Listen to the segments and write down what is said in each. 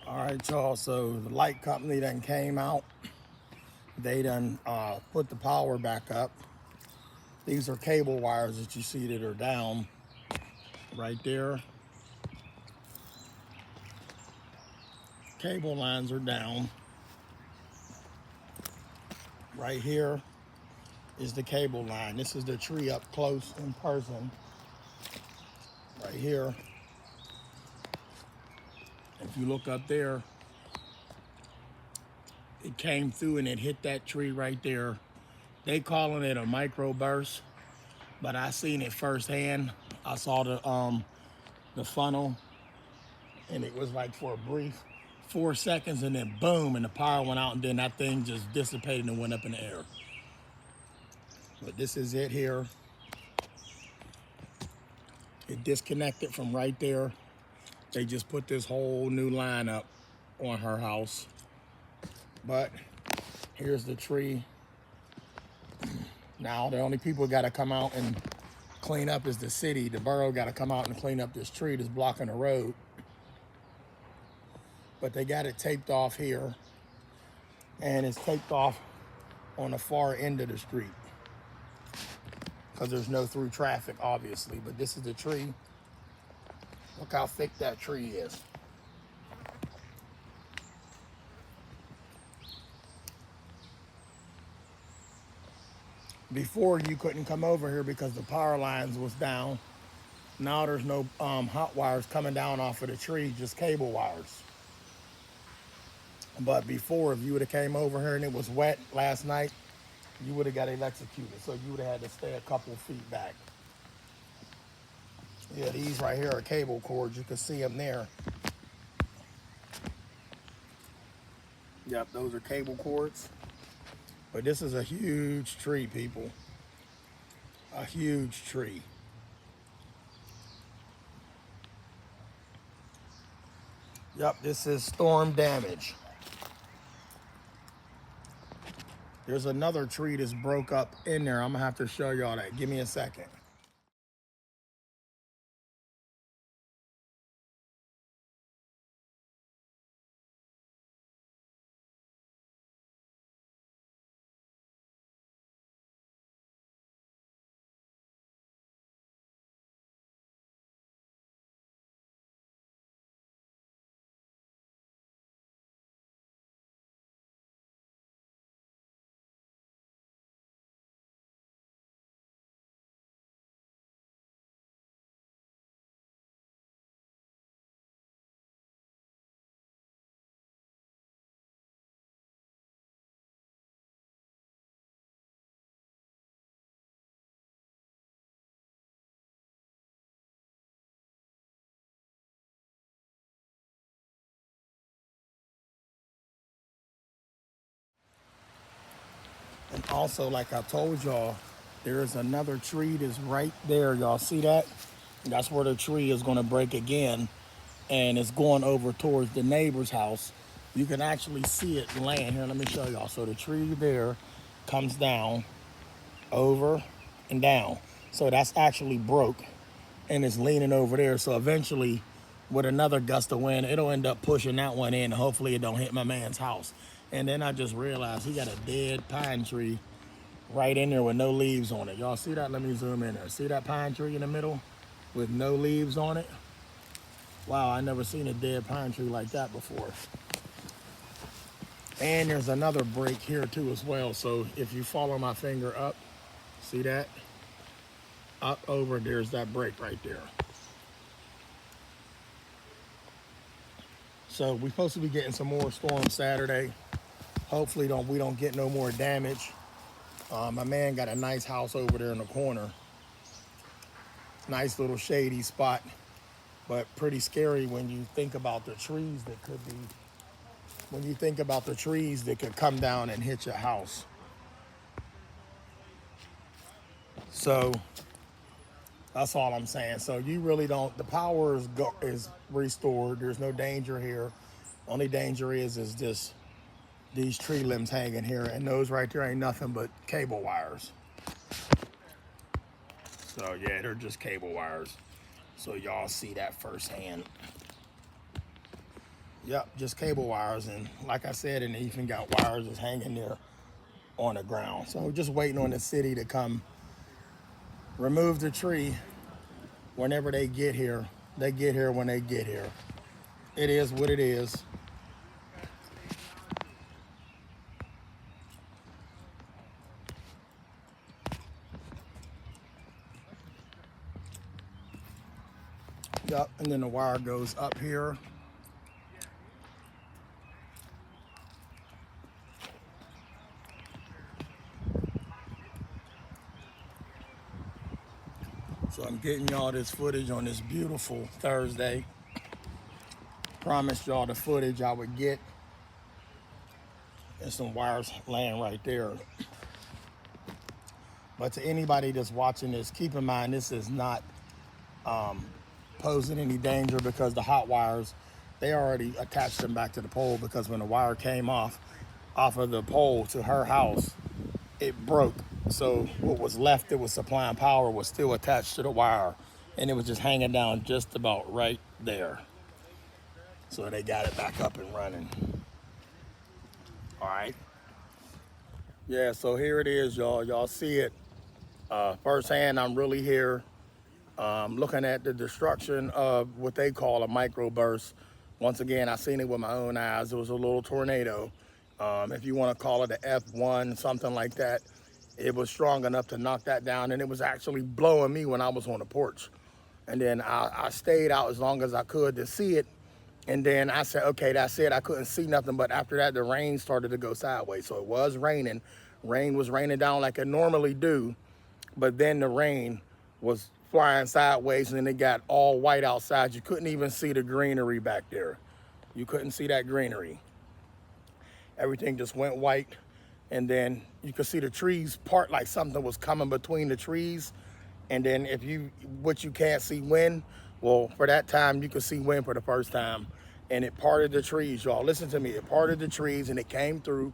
All right, y'all. So the light company done came out. They done put the power back up. These are cable wires that you see that are down right there. Cable lines are down. Right here is the cable line. This is the tree up close in person. Right here. If you look up there, it came through and it hit that tree right there. They calling it a microburst, but I seen it firsthand. I saw the funnel, and it was like for a brief 4 seconds, and then boom, and the power went out, and then that thing just dissipated and went up in the air. But this is it here. It disconnected from right there. They just put this whole new line up on her house. But here's the tree. Now the only people got to come out and clean up is the city. The borough got to come out and clean up this tree that's blocking the road. But they got it taped off here, and it's taped off on the far end of the street because there's no through traffic, obviously. But this is the tree. Look how thick that tree is. Before, you couldn't come over here because the power lines was down. Now there's no hot wires coming down off of the tree, just cable wires. But before, if you would have came over here and it was wet last night, you would have got electrocuted. So you would have had to stay a couple feet back. Yeah, these right here are cable cords. You can see them there. Yep, those are cable cords. But this is a huge tree, people. A huge tree. Yep, this is storm damage. There's another tree that's broke up in there. I'm gonna have to show y'all that. Give me a second. And also, like I told y'all, there is another tree that's right there. Y'all see that? That's where the tree is gonna break again, and it's going over towards the neighbor's house. You can actually see it laying here. Let me show y'all. So the tree there comes down, over and down. So that's actually broke and it's leaning over there. So eventually, with another gust of wind, it'll end up pushing that one in. Hopefully, it don't hit my man's house. And then I just realized he got a dead pine tree right in there with no leaves on it. Y'all see that? Let me zoom in there. See that pine tree in the middle with no leaves on it? Wow, I never seen a dead pine tree like that before. And there's another break here too as well. So if you follow my finger up, see that? Up over, there's that break right there. So we're supposed to be getting some more storms Saturday. Hopefully we don't get no more damage. My man got a nice house over there in the corner. Nice little shady spot, but pretty scary when you think about the trees that could be, when you think about the trees that could come down and hit your house. So that's all I'm saying. So you really don't, the power is restored. There's no danger here. Only danger is this, these tree limbs hanging here, and those right there ain't nothing but cable wires. So yeah, they're just cable wires. So y'all see that firsthand. Yep, just cable wires. And like I said, and they even got wires just hanging there on the ground. So just waiting on the city to come remove the tree whenever they get here. They get here when they get here. It is what it is. Yep, and then the wire goes up here. So I'm getting y'all this footage on this beautiful Thursday. Promised y'all the footage I would get. And some wires laying right there. But to anybody that's watching this, keep in mind this is not posing any danger because the hot wires, they already attached them back to the pole because when the wire came off of the pole to her house, it broke. So what was left that was supplying power was still attached to the wire and it was just hanging down just about right there. So they got it back up and running. All right. Yeah, so here it is, y'all. Y'all see it firsthand. I'm really here looking at the destruction of what they call a microburst. Once again, I seen it with my own eyes. It was a little tornado. If you want to call it an F1, something like that. It was strong enough to knock that down, and it was actually blowing me when I was on the porch. And then I stayed out as long as I could to see it. And then I said, okay, that's it. I couldn't see nothing. But after that, the rain started to go sideways. So it was raining. Rain was raining down like it normally do. But then the rain was flying sideways and it got all white outside. You couldn't even see the greenery back there. You couldn't see that greenery. Everything just went white. And then you could see the trees part like something was coming between the trees. And then what you can't see wind, well, for that time, you could see wind for the first time. And it parted the trees, y'all. Listen to me. It parted the trees and it came through,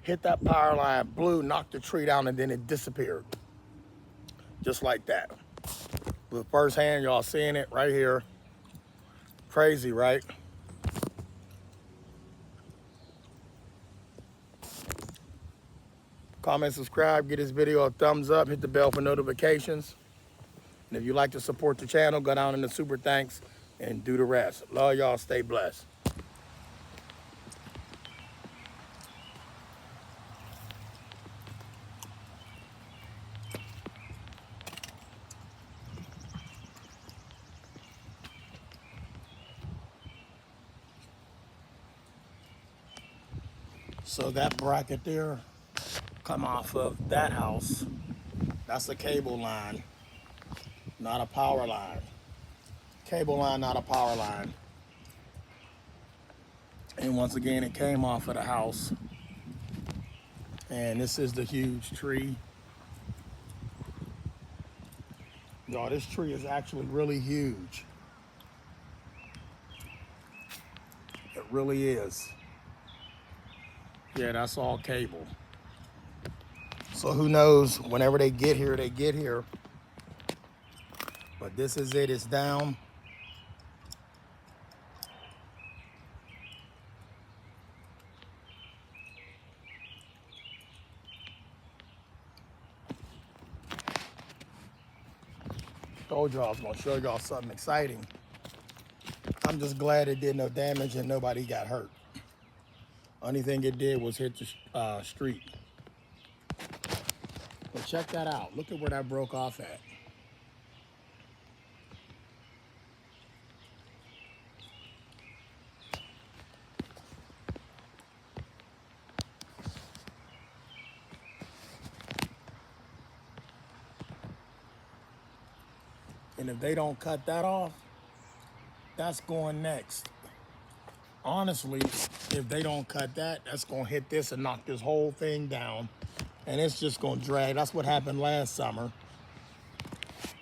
hit that power line, blew, knocked the tree down, and then it disappeared. Just like that. But firsthand, y'all seeing it right here. Crazy, right? Comment, subscribe, get this video a thumbs up, hit the bell for notifications. And if you like to support the channel, go down in the super thanks and do the rest. Love y'all, stay blessed. So that bracket there come off of that house. That's a cable line, not a power line. Cable line, not a power line. And once again, it came off of the house. And this is the huge tree. Y'all, this tree is actually really huge. It really is. Yeah, that's all cable. So who knows, whenever they get here, they get here. But this is it, it's down. Told y'all I was gonna show y'all something exciting. I'm just glad it did no damage and nobody got hurt. Only thing it did was hit the street. But check that out. Look at where that broke off at. And if they don't cut that off, that's going next. Honestly, if they don't cut that, that's gonna hit this and knock this whole thing down. And it's just gonna drag. That's what happened last summer.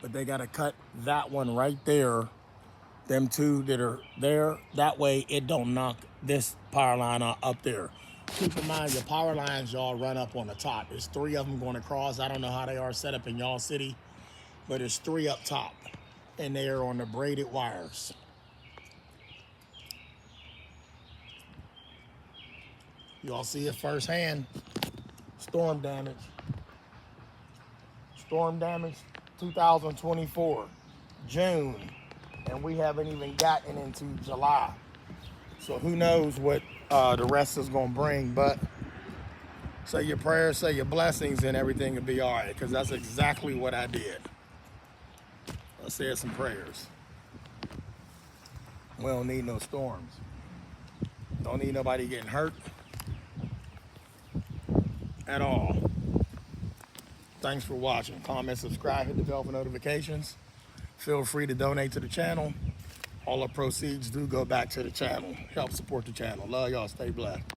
But they gotta cut that one right there. Them two that are there, that way it don't knock this power line up there. Keep in mind your power lines, y'all, run up on the top. There's 3 of them going across. I don't know how they are set up in y'all city, but there's 3 up top. And they are on the braided wires. Y'all see it firsthand. Storm damage. Storm damage 2024, June. And we haven't even gotten into July. So who knows what the rest is going to bring. But say your prayers, say your blessings, and everything will be all right. Because that's exactly what I did. I said some prayers. We don't need no storms. Don't need nobody getting hurt at all. Thanks for watching. Comment, subscribe, hit the bell for notifications. Feel free to donate to the channel. All the proceeds do go back to the channel. Help support the channel. Love y'all. Stay blessed.